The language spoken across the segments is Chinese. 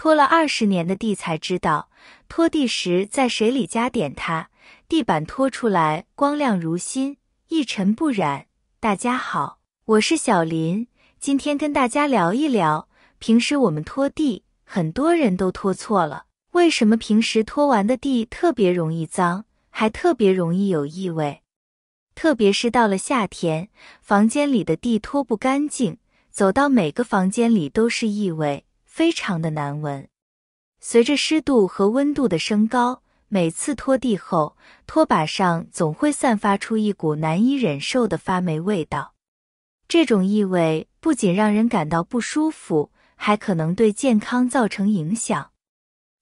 拖了20年的地才知道，拖地时在水里加点它，地板拖出来光亮如新，一尘不染。大家好，我是小林，今天跟大家聊一聊，平时我们拖地，很多人都拖错了。为什么平时拖完的地特别容易脏，还特别容易有异味？特别是到了夏天，房间里的地拖不干净，走到每个房间里都是异味，非常的难闻。随着湿度和温度的升高，每次拖地后，拖把上总会散发出一股难以忍受的发霉味道。这种异味不仅让人感到不舒服，还可能对健康造成影响。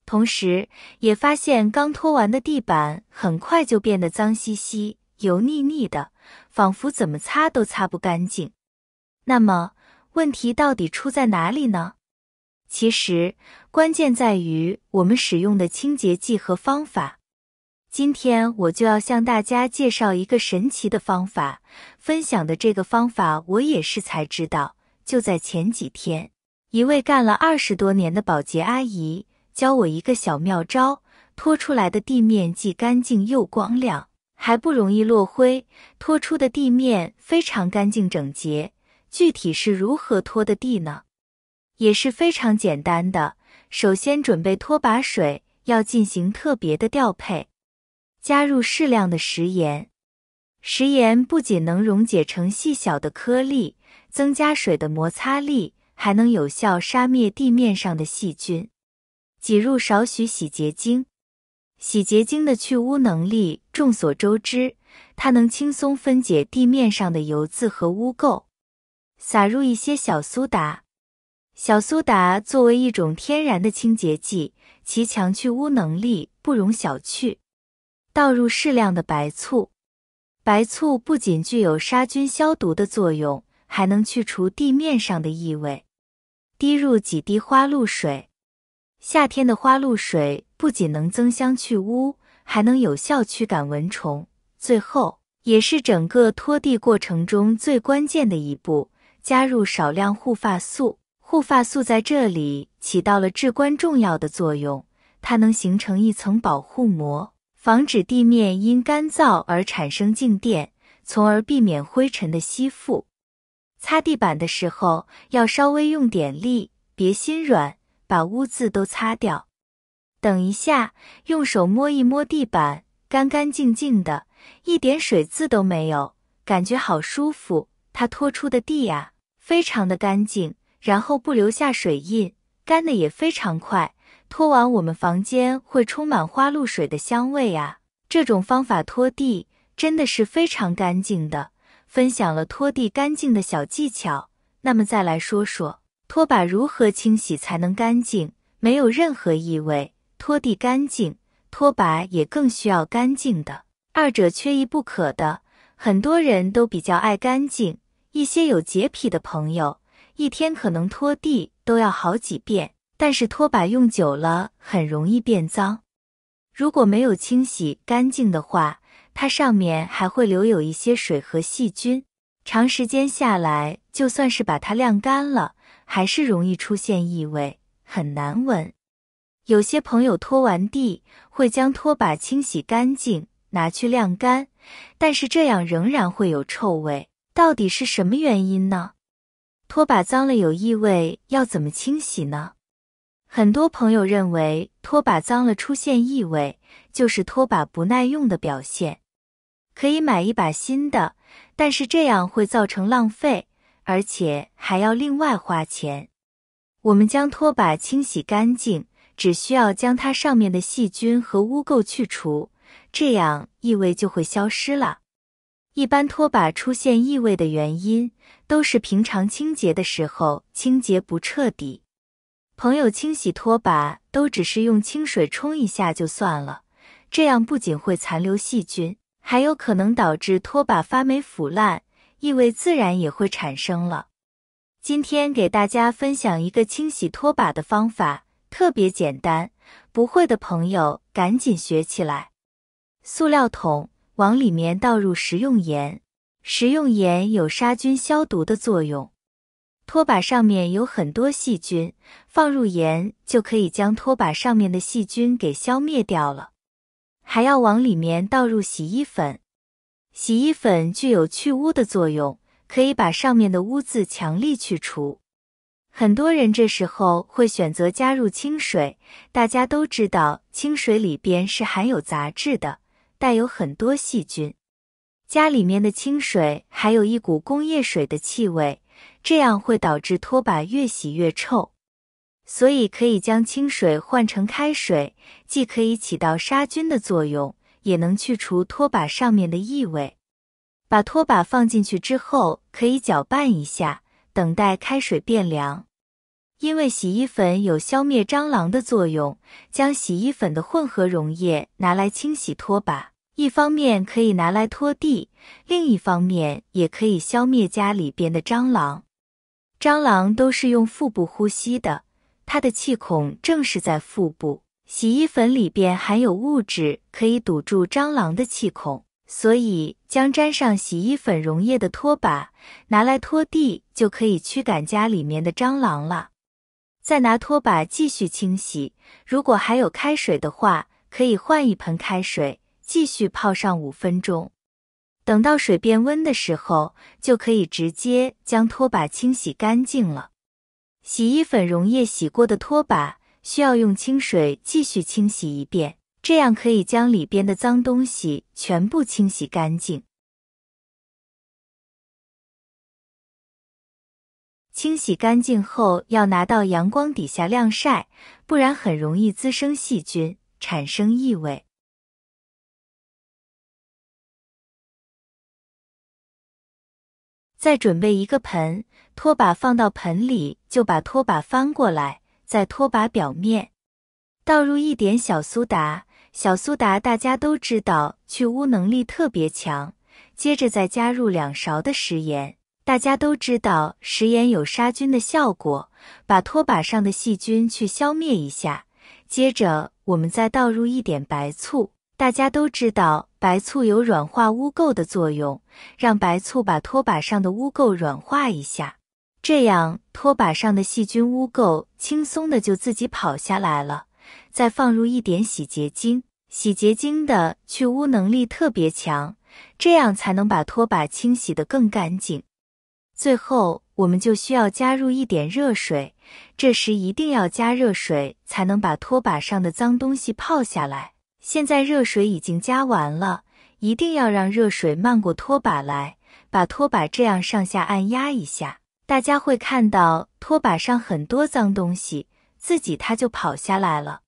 同时，也发现刚拖完的地板很快就变得脏兮兮、油腻腻的，仿佛怎么擦都擦不干净。那么，问题到底出在哪里呢？其实，关键在于我们使用的清洁剂和方法。今天我就要向大家介绍一个神奇的方法，分享的这个方法我也是才知道，就在前几天，一位干了20多年的保洁阿姨教我一个小妙招，拖出来的地面既干净又光亮，还不容易落灰，拖出的地面非常干净整洁。具体是如何拖的地呢？也是非常简单的，首先准备拖把水，要进行特别的调配。加入适量的食盐，食盐不仅能溶解成细小的颗粒，增加水的摩擦力，还能有效杀灭地面上的细菌。挤入少许洗洁精，洗洁精的去污能力众所周知，它能轻松分解地面上的油渍和污垢。撒入一些小苏打，小苏打作为一种天然的清洁剂，其强去污能力不容小觑。倒入适量的白醋，白醋不仅具有杀菌消毒的作用，还能去除地面上的异味。滴入几滴花露水，夏天的花露水不仅能增香去污，还能有效驱赶蚊虫。最后，也是整个拖地过程中最关键的一步，加入少量护发素。护发素在这里起到了至关重要的作用，它能形成一层保护膜，防止地面因干燥而产生静电，从而避免灰尘的吸附。擦地板的时候要稍微用点力，别心软，把污渍都擦掉。等一下，用手摸一摸地板，干干净净的，一点水渍都没有，感觉好舒服。它拖出的地啊，非常的干净，然后不留下水印，干的也非常快。拖完我们房间会充满花露水的香味啊。这种方法拖地真的是非常干净的。分享了拖地干净的小技巧，那么再来说说拖把如何清洗才能干净，没有任何异味。拖地干净，拖把也更需要干净的，二者缺一不可的。很多人都比较爱干净，一些有洁癖的朋友，一天可能拖地都要好几遍，但是拖把用久了很容易变脏。如果没有清洗干净的话，它上面还会留有一些水和细菌，长时间下来，就算是把它晾干了，还是容易出现异味，很难闻。有些朋友拖完地会将拖把清洗干净，拿去晾干，但是这样仍然会有臭味，到底是什么原因呢？拖把脏了有异味，要怎么清洗呢？很多朋友认为拖把脏了出现异味，就是拖把不耐用的表现。可以买一把新的，但是这样会造成浪费，而且还要另外花钱。我们将拖把清洗干净，只需要将它上面的细菌和污垢去除，这样异味就会消失了。一般拖把出现异味的原因，都是平常清洁的时候清洁不彻底。朋友清洗拖把都只是用清水冲一下就算了，这样不仅会残留细菌，还有可能导致拖把发霉腐烂，异味自然也会产生了。今天给大家分享一个清洗拖把的方法，特别简单，不会的朋友赶紧学起来。塑料桶，往里面倒入食用盐，食用盐有杀菌消毒的作用。拖把上面有很多细菌，放入盐就可以将拖把上面的细菌给消灭掉了。还要往里面倒入洗衣粉。洗衣粉具有去污的作用，可以把上面的污渍强力去除。很多人这时候会选择加入清水，大家都知道清水里边是含有杂质的，带有很多细菌。家里面的清水还有一股工业水的气味，这样会导致拖把越洗越臭。所以可以将清水换成开水，既可以起到杀菌的作用，也能去除拖把上面的异味。把拖把放进去之后，可以搅拌一下，等待开水变凉。因为洗衣粉有消灭蟑螂的作用，将洗衣粉的混合溶液拿来清洗拖把，一方面可以拿来拖地，另一方面也可以消灭家里边的蟑螂。蟑螂都是用腹部呼吸的，它的气孔正是在腹部。洗衣粉里边含有物质可以堵住蟑螂的气孔，所以将沾上洗衣粉溶液的拖把拿来拖地，就可以驱赶家里面的蟑螂了。再拿拖把继续清洗，如果还有开水的话，可以换一盆开水，继续泡上5分钟。等到水变温的时候，就可以直接将拖把清洗干净了。洗衣粉溶液洗过的拖把需要用清水继续清洗一遍，这样可以将里边的脏东西全部清洗干净。清洗干净后要拿到阳光底下晾晒，不然很容易滋生细菌，产生异味。再准备一个盆，拖把放到盆里，就把拖把翻过来，在拖把表面倒入一点小苏打。小苏打大家都知道去污能力特别强，接着再加入2勺的食盐。大家都知道食盐有杀菌的效果，把拖把上的细菌去消灭一下。接着我们再倒入一点白醋，大家都知道白醋有软化污垢的作用，让白醋把拖把上的污垢软化一下，这样拖把上的细菌污垢轻松的就自己跑下来了。再放入一点洗洁精，洗洁精的去污能力特别强，这样才能把拖把清洗得更干净。最后我们就需要加入一点热水，这时一定要加热水，才能把拖把上的脏东西泡下来。现在热水已经加完了，一定要让热水漫过拖把来，把拖把这样上下按压一下，大家会看到拖把上很多脏东西，自己它就跑下来了。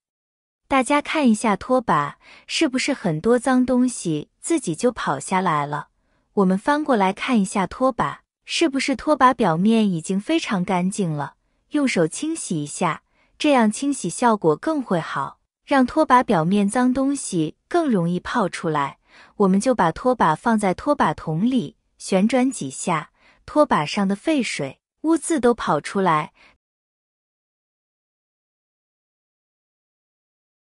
大家看一下拖把，是不是很多脏东西自己就跑下来了？我们翻过来看一下拖把，是不是拖把表面已经非常干净了？用手清洗一下，这样清洗效果更会好，让拖把表面脏东西更容易泡出来。我们就把拖把放在拖把桶里，旋转几下，拖把上的废水、污渍都跑出来。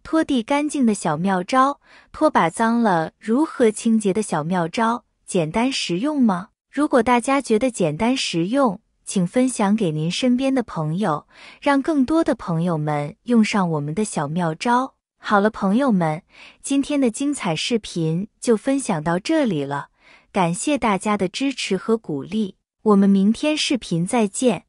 拖地干净的小妙招，拖把脏了如何清洁的小妙招，简单实用吗？如果大家觉得简单实用，请分享给您身边的朋友，让更多的朋友们用上我们的小妙招。好了，朋友们，今天的精彩视频就分享到这里了，感谢大家的支持和鼓励，我们明天视频再见。